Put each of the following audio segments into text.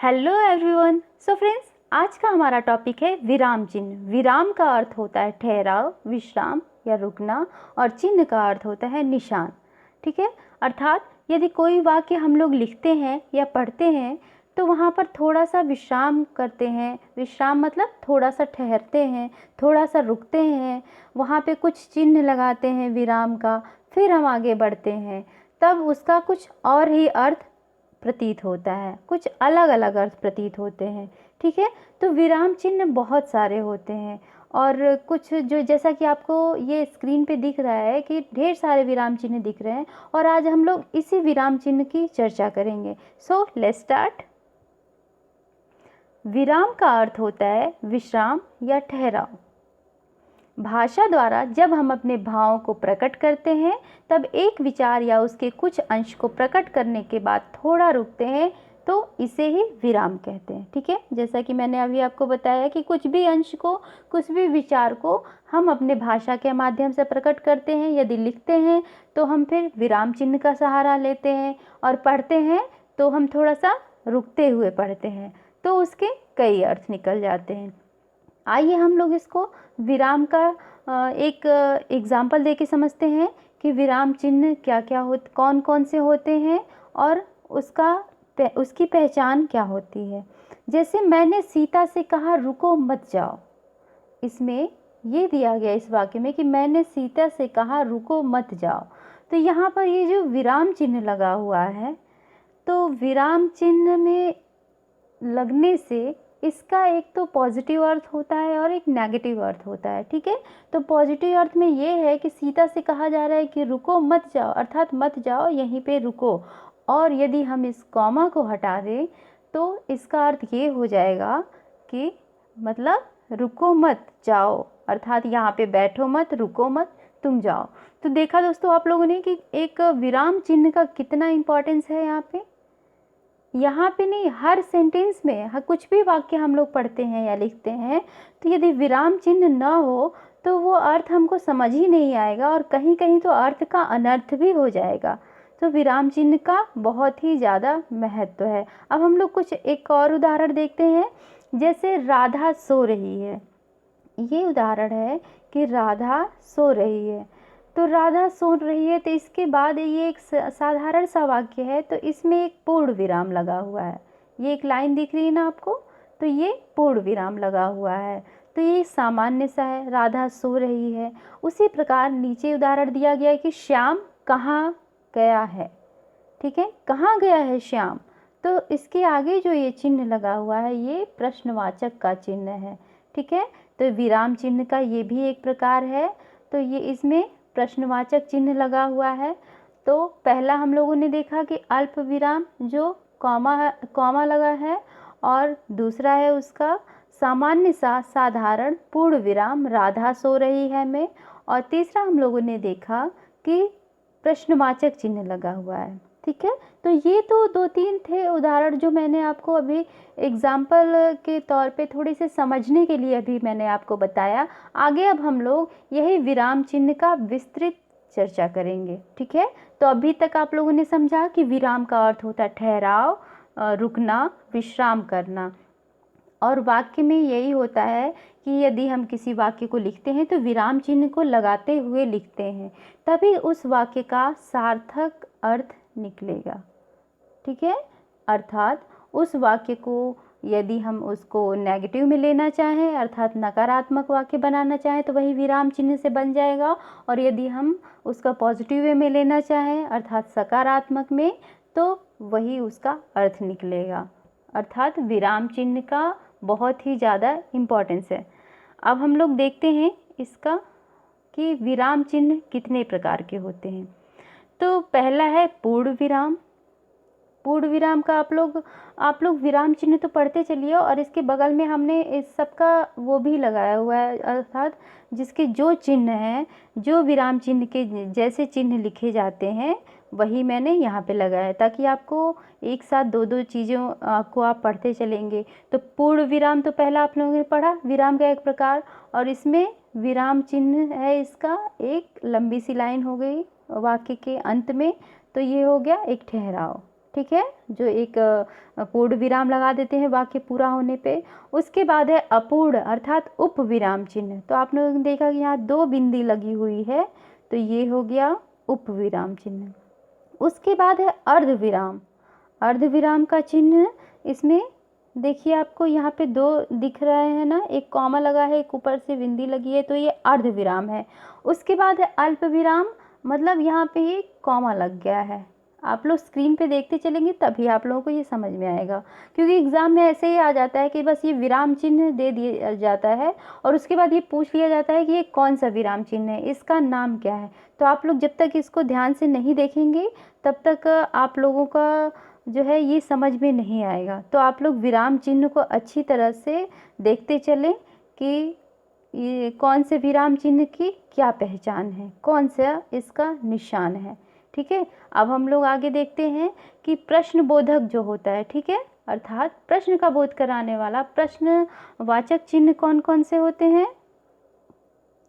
Hello everyone. So friends, आज का हमारा टॉपिक है विराम चिन्ह। विराम का अर्थ होता है ठहराव, विश्राम या रुकना, और चिन्ह का अर्थ होता है निशान। ठीक है, अर्थात यदि कोई वाक्य हम लोग लिखते हैं या पढ़ते हैं तो वहाँ पर थोड़ा सा विश्राम करते हैं। विश्राम मतलब थोड़ा सा ठहरते हैं, थोड़ा सा रुकते हैं, वहाँ पे कुछ चिन्ह लगाते हैं विराम का, फिर हम आगे बढ़ते हैं, तब उसका कुछ और ही अर्थ प्रतीत होता है, कुछ अलग अलग अर्थ प्रतीत होते हैं। ठीक है, तो विराम चिन्ह बहुत सारे होते हैं और कुछ जो जैसा कि आपको ये स्क्रीन पे दिख रहा है कि ढेर सारे विराम चिन्ह दिख रहे हैं और आज हम लोग इसी विराम चिन्ह की चर्चा करेंगे। So let's start. विराम का अर्थ होता है विश्राम या ठहराव। भाषा द्वारा जब हम अपने भावों को प्रकट करते हैं तब एक विचार या उसके कुछ अंश को प्रकट करने के बाद थोड़ा रुकते हैं तो इसे ही विराम कहते हैं। ठीक है, जैसा कि मैंने अभी आपको बताया कि कुछ भी अंश को, कुछ भी विचार को हम अपने भाषा के माध्यम से प्रकट करते हैं। यदि लिखते हैं तो हम फिर विराम चिन्ह का सहारा लेते हैं और पढ़ते हैं तो हम थोड़ा सा रुकते हुए पढ़ते हैं, तो उसके कई अर्थ निकल जाते हैं। आइए हम लोग इसको विराम का एक एग्जाम्पल दे के समझते हैं कि विराम चिन्ह क्या क्या कौन कौन से होते हैं और उसकी पहचान क्या होती है। जैसे मैंने सीता से कहा रुको मत जाओ, इसमें ये दिया गया इस वाक्य में कि मैंने सीता से कहा रुको मत जाओ, तो यहाँ पर ये जो विराम चिन्ह लगा हुआ है, तो विराम चिन्ह में लगने से इसका एक तो पॉजिटिव अर्थ होता है और एक नेगेटिव अर्थ होता है। ठीक है, तो पॉजिटिव अर्थ में ये है कि सीता से कहा जा रहा है कि रुको मत जाओ, अर्थात मत जाओ, यहीं पे रुको। और यदि हम इस कॉमा को हटा दें तो इसका अर्थ ये हो जाएगा कि मतलब रुको मत जाओ, अर्थात यहाँ पे बैठो मत, रुको मत, तुम जाओ। तो देखा दोस्तों आप लोगों ने कि एक विराम चिन्ह का कितना इम्पोर्टेंस है यहाँ पे नहीं, हर सेंटेंस में, कुछ भी वाक्य हम लोग पढ़ते हैं या लिखते हैं तो यदि विराम चिन्ह न हो तो वो अर्थ हमको समझ ही नहीं आएगा और कहीं कहीं तो अर्थ का अनर्थ भी हो जाएगा। तो विराम चिन्ह का बहुत ही ज़्यादा महत्व है। अब हम लोग कुछ एक और उदाहरण देखते हैं। जैसे राधा सो रही है, ये उदाहरण है कि राधा सो रही है। तो राधा सो रही है, तो इसके बाद ये एक साधारण सा वाक्य है, तो इसमें एक पूर्ण विराम लगा हुआ है। ये एक लाइन दिख रही है ना आपको, तो ये पूर्ण विराम लगा हुआ है, तो ये सामान्य सा है, राधा सो रही है। उसी प्रकार नीचे उदाहरण दिया गया है कि श्याम कहाँ गया है। ठीक है, कहाँ गया है श्याम, तो इसके आगे जो ये चिन्ह लगा हुआ है ये प्रश्नवाचक का चिन्ह है। ठीक है, तो विराम चिन्ह का ये भी एक प्रकार है, तो ये इसमें प्रश्नवाचक चिन्ह लगा हुआ है। तो पहला हम लोगों ने देखा कि अल्प विराम जो कॉमा लगा है, और दूसरा है उसका सामान्य सा साधारण पूर्ण विराम राधा सो रही है में, और तीसरा हम लोगों ने देखा कि प्रश्नवाचक चिन्ह लगा हुआ है। ठीक है, तो ये तो दो तीन थे उदाहरण जो मैंने आपको अभी एग्जाम्पल के तौर पे थोड़ी से समझने के लिए अभी मैंने आपको बताया। आगे अब हम लोग यही विराम चिन्ह का विस्तृत चर्चा करेंगे। ठीक है, तो अभी तक आप लोगों ने समझा कि विराम का अर्थ होता है ठहराव, रुकना, विश्राम करना। और वाक्य में यही होता है कि यदि हम किसी वाक्य को लिखते हैं तो विराम चिन्ह को लगाते हुए लिखते हैं, तभी उस वाक्य का सार्थक अर्थ निकलेगा। ठीक है, अर्थात उस वाक्य को यदि हम उसको नेगेटिव में लेना चाहें, अर्थात नकारात्मक वाक्य बनाना चाहें, तो वही विराम चिन्ह से बन जाएगा, और यदि हम उसका पॉजिटिव वे में लेना चाहें, अर्थात सकारात्मक में, तो वही उसका अर्थ निकलेगा। अर्थात विराम चिन्ह का बहुत ही ज़्यादा इम्पोर्टेंस है। अब हम लोग देखते हैं इसका कि विराम चिन्ह कितने प्रकार के होते हैं। तो पहला है पूर्ण विराम। पूर्ण विराम का आप लोग विराम चिन्ह तो पढ़ते चलिए, और इसके बगल में हमने इस सब का वो भी लगाया हुआ है, अर्थात जिसके जो चिन्ह हैं, जो विराम चिन्ह के जैसे चिन्ह लिखे जाते हैं वही मैंने यहाँ पे लगाया है, ताकि आपको एक साथ दो दो चीज़ों को आप पढ़ते चलेंगे। तो पूर्ण विराम तो पहला आप लोगों ने पढ़ा, विराम का एक प्रकार, और इसमें विराम चिन्ह है इसका एक लंबी सी लाइन हो गई वाक्य के अंत में, तो ये हो गया एक ठहराव। ठीक है, जो एक पूर्ण विराम लगा देते हैं वाक्य पूरा होने पे। उसके बाद है अपूर्ण अर्थात उप विराम चिन्ह। तो आप लोगों ने देखा कि यहाँ 2 बिंदी लगी हुई है, तो ये हो गया उप विराम चिन्ह। उसके बाद है अर्ध विराम। अर्ध विराम का चिन्ह, इसमें देखिए आपको यहाँ पे 2 दिख रहे हैं ना, एक कॉमा लगा है, एक ऊपर से बिंदी लगी है, तो ये अर्ध विराम है। उसके बाद है अल्प विराम, मतलब यहाँ पे ये कॉमा लग गया है। आप लोग स्क्रीन पे देखते चलेंगे तभी आप लोगों को ये समझ में आएगा, क्योंकि एग्ज़ाम में ऐसे ही आ जाता है कि बस ये विराम चिन्ह दे दिया जाता है और उसके बाद ये पूछ लिया जाता है कि ये कौन सा विराम चिन्ह है, इसका नाम क्या है। तो आप लोग जब तक इसको ध्यान से नहीं देखेंगे तब तक आप लोगों का जो है ये समझ में नहीं आएगा। तो आप लोग विराम चिन्ह को अच्छी तरह से देखते चलें कि ये कौन से विराम चिन्ह की क्या पहचान है, कौन सा इसका निशान है। ठीक है, अब हम लोग आगे देखते हैं कि प्रश्नबोधक जो होता है, ठीक है, अर्थात प्रश्न का बोध कराने वाला प्रश्नवाचक चिन्ह कौन कौन से होते हैं।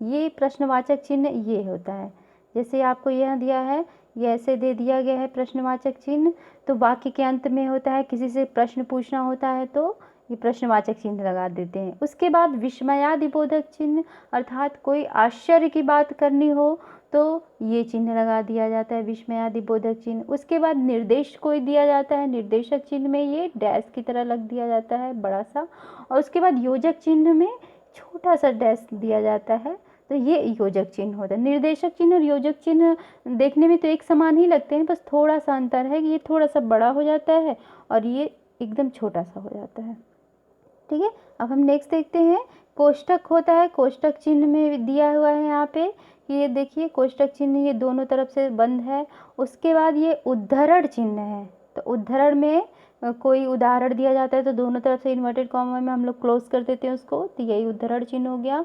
ये प्रश्नवाचक चिन्ह ये होता है, जैसे आपको यह दिया है, ये ऐसे दे दिया गया है प्रश्नवाचक चिन्ह। तो वाक्य के अंत में होता है, किसी से प्रश्न पूछना होता है तो ये प्रश्नवाचक चिन्ह लगा देते हैं। उसके बाद विस्मयादिबोधक चिन्ह, अर्थात कोई आश्चर्य की बात करनी हो तो ये चिन्ह लगा दिया जाता है, विस्मयादिबोधक चिन्ह। उसके बाद निर्देश कोई दिया जाता है, निर्देशक चिन्ह में ये डैश की तरह लग दिया जाता है बड़ा सा, और उसके बाद योजक चिन्ह में छोटा सा डैश दिया जाता है, तो ये योजक चिन्ह होता है। निर्देशक चिन्ह और योजक चिन्ह देखने में तो एक समान ही लगते हैं, बस थोड़ा सा अंतर है कि ये थोड़ा सा बड़ा हो जाता है और ये एकदम छोटा सा हो जाता है। ठीक है, अब हम नेक्स्ट देखते हैं, कोष्टक होता है। कोष्टक चिन्ह में दिया हुआ है यहाँ पे, ये देखिए कोष्टक चिन्ह ये दोनों तरफ से बंद है। उसके बाद ये उद्धरण चिन्ह है, तो उद्धरण में कोई उदाहरण दिया जाता है तो दोनों तरफ से इन्वर्टेड कॉमा में हम लोग क्लोज कर देते हैं उसको, तो यही उद्धरण चिन्ह हो गया।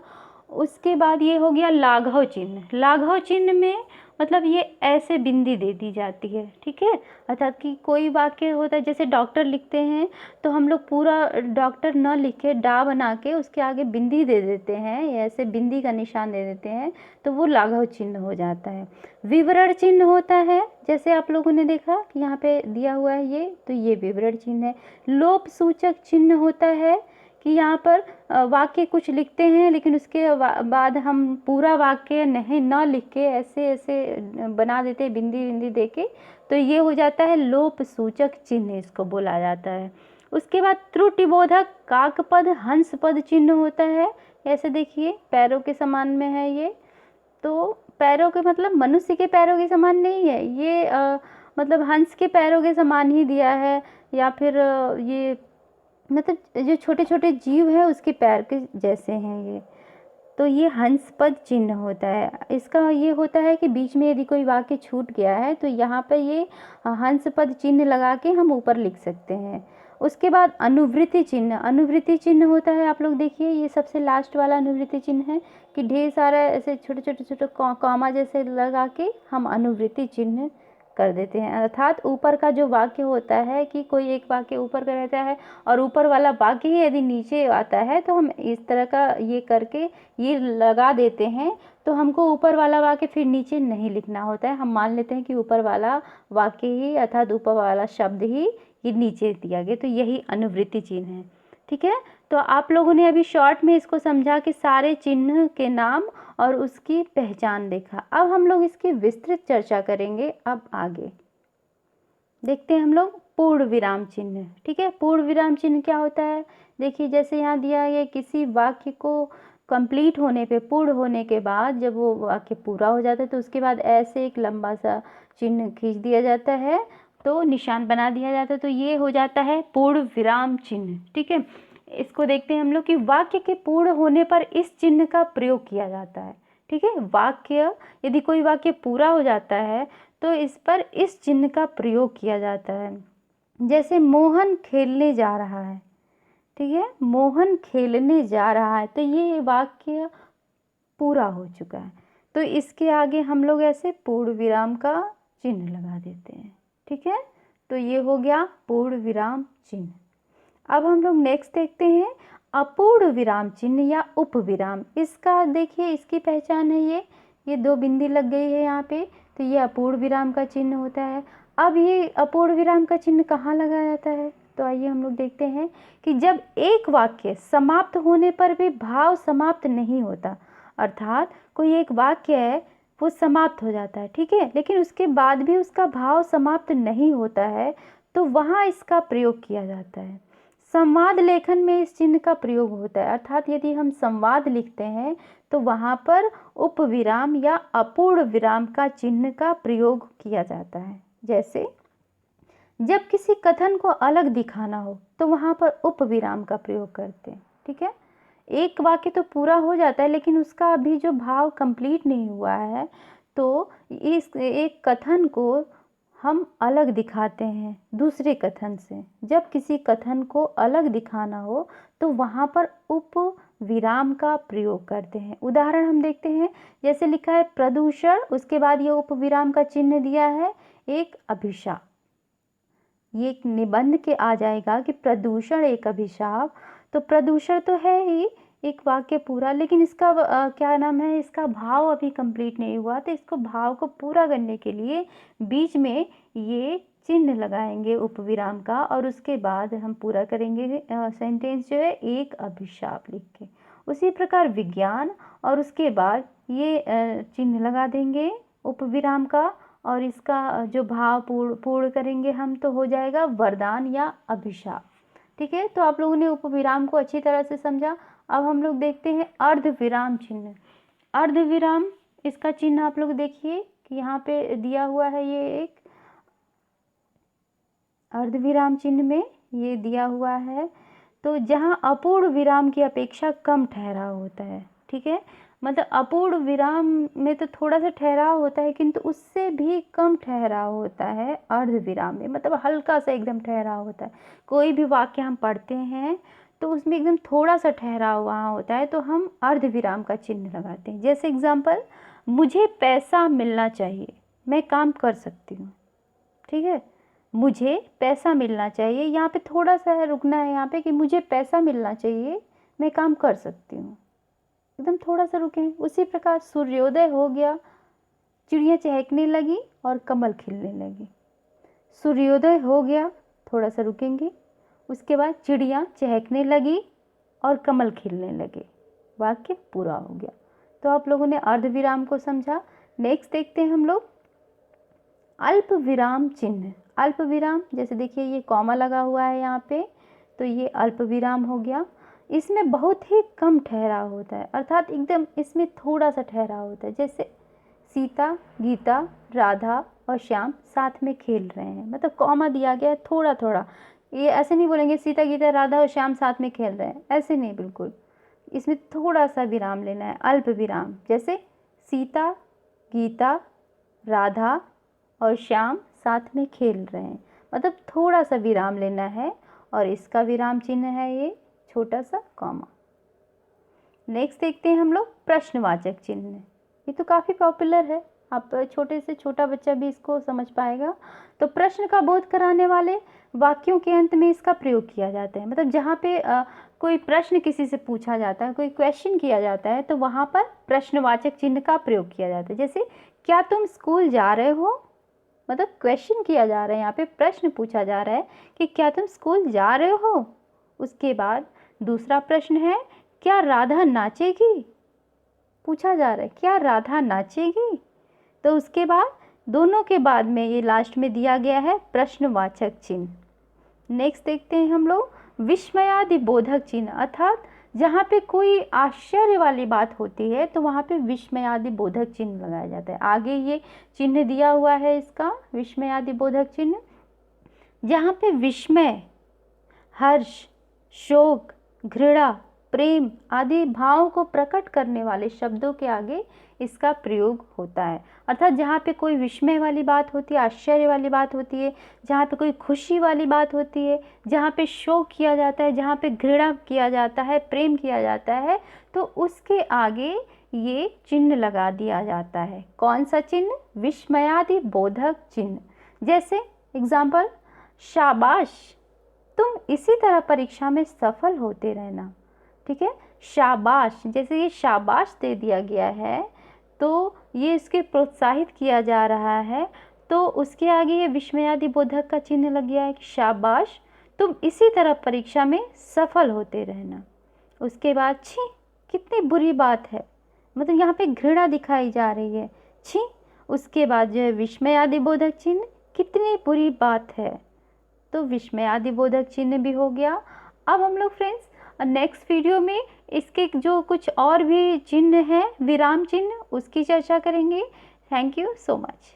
उसके बाद ये हो गया लाघव चिन्ह। लाघव चिन्ह में मतलब ये ऐसे बिंदी दे दी जाती है, ठीक है, अर्थात कि कोई वाक्य होता है, जैसे डॉक्टर लिखते हैं तो हम लोग पूरा डॉक्टर न लिख के डा बना के उसके आगे बिंदी दे देते हैं, ऐसे बिंदी का निशान दे देते हैं, तो वो लाघव चिन्ह हो जाता है। विवरण चिन्ह होता है, जैसे आप लोगों ने देखा कि यहाँ पे दिया हुआ है ये, तो ये विवरण चिन्ह है। लोप सूचक चिन्ह होता है कि यहाँ पर वाक्य कुछ लिखते हैं लेकिन उसके बाद हम पूरा वाक्य नहीं न लिख के ऐसे ऐसे बना देते हैं बिंदी बिंदी दे के, तो ये हो जाता है लोप सूचक चिन्ह, इसको बोला जाता है। उसके बाद त्रुटिबोधक काकपद हंसपद चिन्ह होता है, ऐसे देखिए पैरों के समान में है ये, तो पैरों के मतलब मनुष्य के पैरों के समान नहीं है ये, मतलब हंस के पैरों के समान ही दिया है, या फिर ये मतलब जो छोटे छोटे जीव है उसके पैर के जैसे हैं ये, तो ये हंसपद चिन्ह होता है। इसका ये होता है कि बीच में यदि कोई वाक्य छूट गया है तो यहाँ पे ये हंसपद चिन्ह लगा के हम ऊपर लिख सकते हैं। उसके बाद अनुवृत्ति चिन्ह। अनुवृत्ति चिन्ह होता है, आप लोग देखिए ये सबसे लास्ट वाला अनुवृत्ति चिन्ह है कि ढेर सारा ऐसे छोटे छोटे छोटे कॉमा जैसे लगा के हम अनुवृत्ति चिन्ह कर देते हैं, अर्थात ऊपर का जो वाक्य होता है कि कोई एक वाक्य ऊपर का रहता है और ऊपर वाला वाक्य ही यदि नीचे आता है तो हम इस तरह का ये करके ये लगा देते हैं, तो हमको ऊपर वाला वाक्य फिर नीचे नहीं लिखना होता है। हम मान लेते हैं कि ऊपर वाला वाक्य ही अर्थात ऊपर वाला शब्द ही ये नीचे दिया गया, तो यही अनुवृत्ति चिन्ह है। ठीक है, तो आप लोगों ने अभी शॉर्ट में इसको समझा कि सारे चिन्ह के नाम और उसकी पहचान देखा। अब हम लोग इसकी विस्तृत चर्चा करेंगे। अब आगे देखते हैं हम लोग पूर्ण विराम चिन्ह। ठीक है, पूर्ण विराम चिन्ह क्या होता है, देखिए जैसे यहाँ दिया है किसी वाक्य को कंप्लीट होने पे, पूर्ण होने के बाद जब वो वाक्य पूरा हो जाता है तो उसके बाद ऐसे एक लंबा सा चिन्ह खींच दिया जाता है, तो निशान बना दिया जाता है, तो ये हो जाता है पूर्ण विराम चिन्ह। ठीक है, इसको देखते हैं हम लोग कि वाक्य के पूर्ण होने पर इस चिन्ह का प्रयोग किया जाता है। ठीक है, वाक्य यदि कोई वाक्य पूरा हो जाता है तो इस पर इस चिन्ह का प्रयोग किया जाता है। जैसे मोहन खेलने जा रहा है, ठीक है, मोहन खेलने जा रहा है, तो ये वाक्य पूरा हो चुका है, तो इसके आगे हम लोग ऐसे पूर्ण विराम का चिन्ह लगा देते हैं। ठीक है, तो ये हो गया पूर्ण विराम चिन्ह। अब हम लोग नेक्स्ट देखते हैं अपूर्ण विराम चिन्ह या उप विराम। इसका देखिए इसकी पहचान है, ये 2 बिंदी लग गई है यहाँ पे, तो ये अपूर्ण विराम का चिन्ह होता है। अब ये अपूर्ण विराम का चिन्ह कहाँ लगाया जाता है? तो आइए हम लोग देखते हैं कि जब एक वाक्य समाप्त होने पर भी भाव समाप्त नहीं होता, अर्थात कोई एक वाक्य है वो समाप्त हो जाता है, ठीक है, लेकिन उसके बाद भी उसका भाव समाप्त नहीं होता है, तो वहाँ इसका प्रयोग किया जाता है। संवाद लेखन में इस चिन्ह का प्रयोग होता है, अर्थात यदि हम संवाद लिखते हैं तो वहाँ पर उपविराम या अपूर्ण विराम का चिन्ह का प्रयोग किया जाता है। जैसे जब किसी कथन को अलग दिखाना हो तो वहाँ पर उपविराम का प्रयोग करते हैं, ठीक है। एक वाक्य तो पूरा हो जाता है लेकिन उसका अभी जो भाव कंप्लीट नहीं हुआ है, तो इस एक कथन को हम अलग दिखाते हैं दूसरे कथन से। जब किसी कथन को अलग दिखाना हो तो वहाँ पर उप विराम का प्रयोग करते हैं। उदाहरण हम देखते हैं, जैसे लिखा है प्रदूषण, उसके बाद ये उप विराम का चिन्ह दिया है एक अभिशाप। ये एक निबंध के आ जाएगा कि प्रदूषण एक अभिशाप, तो प्रदूषण तो है ही एक वाक्य पूरा, लेकिन इसका क्या नाम है, इसका भाव अभी कंप्लीट नहीं हुआ, तो इसको भाव को पूरा करने के लिए बीच में ये चिन्ह लगाएंगे उपविराम का, और उसके बाद हम पूरा करेंगे सेंटेंस जो है एक अभिशाप लिख के। उसी प्रकार विज्ञान, और उसके बाद ये चिन्ह लगा देंगे उपविराम का, और इसका जो भाव पूर्ण करेंगे हम, तो हो जाएगा वरदान या अभिशाप, ठीक है। तो आप लोगों ने उपविराम को अच्छी तरह से समझा। अब हम लोग देखते हैं अर्धविराम चिन्ह। अर्धविराम, इसका चिन्ह आप लोग देखिए कि यहाँ पे दिया हुआ है, ये एक अर्धविराम चिन्ह में ये दिया हुआ है, तो जहाँ अपूर्ण विराम की अपेक्षा कम ठहराव होता है, ठीक है। मतलब अपूर्ण विराम में तो थोड़ा सा ठहराव होता है, किंतु उससे भी कम ठहराव होता है अर्धविराम में, मतलब हल्का सा एकदम ठहराव होता है। कोई भी वाक्य हम पढ़ते हैं तो उसमें एकदम थोड़ा सा ठहराव वहाँ होता है, तो हम अर्धविराम का चिन्ह लगाते हैं। जैसे एग्जाम्पल, मुझे पैसा मिलना चाहिए, मैं काम कर सकती हूँ, ठीक है। मुझे पैसा मिलना चाहिए, यहाँ पे थोड़ा सा है, रुकना है यहाँ पे कि मुझे पैसा मिलना चाहिए, मैं काम कर सकती हूँ, एकदम थोड़ा सा रुकें। उसी प्रकार सूर्योदय हो गया, चिड़िया चहकने लगी और कमल खिलने लगी। सूर्योदय हो गया, थोड़ा सा रुकेंगे, उसके बाद चिड़िया चहकने लगी और कमल खिलने लगे, वाक्य पूरा हो गया। तो आप लोगों ने अर्धविराम को समझा। नेक्स्ट देखते हैं हम लोग अल्प विराम चिन्ह। अल्प विराम, जैसे देखिए ये कॉमा लगा हुआ है यहाँ पे, तो ये अल्प विराम हो गया। इसमें बहुत ही कम ठहराव होता है, अर्थात एकदम इसमें थोड़ा सा ठहराव होता है। जैसे सीता, गीता, राधा और श्याम साथ में खेल रहे हैं, मतलब कॉमा दिया गया है थोड़ा थोड़ा। ये ऐसे नहीं बोलेंगे सीता, गीता, राधा और श्याम साथ में खेल रहे हैं, ऐसे नहीं, बिल्कुल इसमें थोड़ा सा विराम लेना है, अल्प विराम। जैसे सीता, गीता, राधा और श्याम साथ में खेल रहे हैं, मतलब थोड़ा सा विराम लेना है, और इसका विराम चिन्ह है ये छोटा सा कॉमा। नेक्स्ट देखते हैं हम लोग प्रश्नवाचक चिन्ह। ये तो काफ़ी पॉपुलर है, आप छोटे से छोटा बच्चा भी इसको समझ पाएगा। तो प्रश्न का बोध कराने वाले वाक्यों के अंत में इसका प्रयोग किया जाता है, मतलब जहाँ पे कोई प्रश्न किसी से पूछा जाता है, कोई क्वेश्चन किया जाता है, तो वहाँ पर प्रश्नवाचक चिन्ह का प्रयोग किया जाता है। जैसे क्या तुम स्कूल जा रहे हो, मतलब क्वेश्चन किया जा रहा है, यहाँ पे प्रश्न पूछा जा रहा है कि क्या तुम स्कूल जा रहे हो। उसके बाद दूसरा प्रश्न है क्या राधा नाचेगी, पूछा जा रहा है क्या राधा नाचेगी। तो उसके बाद दोनों के बाद में ये लास्ट में दिया गया है प्रश्नवाचक चिन्ह। नेक्स्ट देखते हैं हम लोग विस्मयादि बोधक चिन्ह, अर्थात जहाँ पे कोई आश्चर्य वाली बात होती है तो वहाँ पे विस्मयादि बोधक चिन्ह लगाया जाता है। आगे ये चिन्ह दिया हुआ है इसका विस्मयादि बोधक चिन्ह, जहाँ पे विस्मय, हर्ष, शोक, घृणा, प्रेम आदि भावों को प्रकट करने वाले शब्दों के आगे इसका प्रयोग होता है। अर्थात जहाँ पे कोई विस्मय वाली बात होती है, आश्चर्य वाली बात होती है, जहाँ पे कोई खुशी वाली बात होती है, जहाँ पे शोक किया जाता है, जहाँ पे घृणा किया जाता है, प्रेम किया जाता है, तो उसके आगे ये चिन्ह लगा दिया जाता है। कौन सा चिन्ह? विस्मयादि बोधक चिन्ह। जैसे एग्जाम्पल, शाबाश, तुम इसी तरह परीक्षा में सफल होते रहना, ठीक है। शाबाश, जैसे ये शाबाश दे दिया गया है तो ये इसके प्रोत्साहित किया जा रहा है, तो उसके आगे ये विस्मयादि बोधक का चिन्ह लग गया है कि शाबाश, तुम इसी तरह परीक्षा में सफल होते रहना। उसके बाद छी, कितनी बुरी बात है, मतलब यहाँ पे घृणा दिखाई जा रही है, छी। उसके बाद जो है विस्मयादि बोधक चिन्ह, कितनी बुरी बात है, तो विस्मयादि बोधक चिन्ह भी हो गया। अब हम लोग फ्रेंड्स नेक्स्ट वीडियो में इसके जो कुछ और भी चिन्ह हैं, विराम चिन्ह, उसकी चर्चा करेंगे। Thank you so much.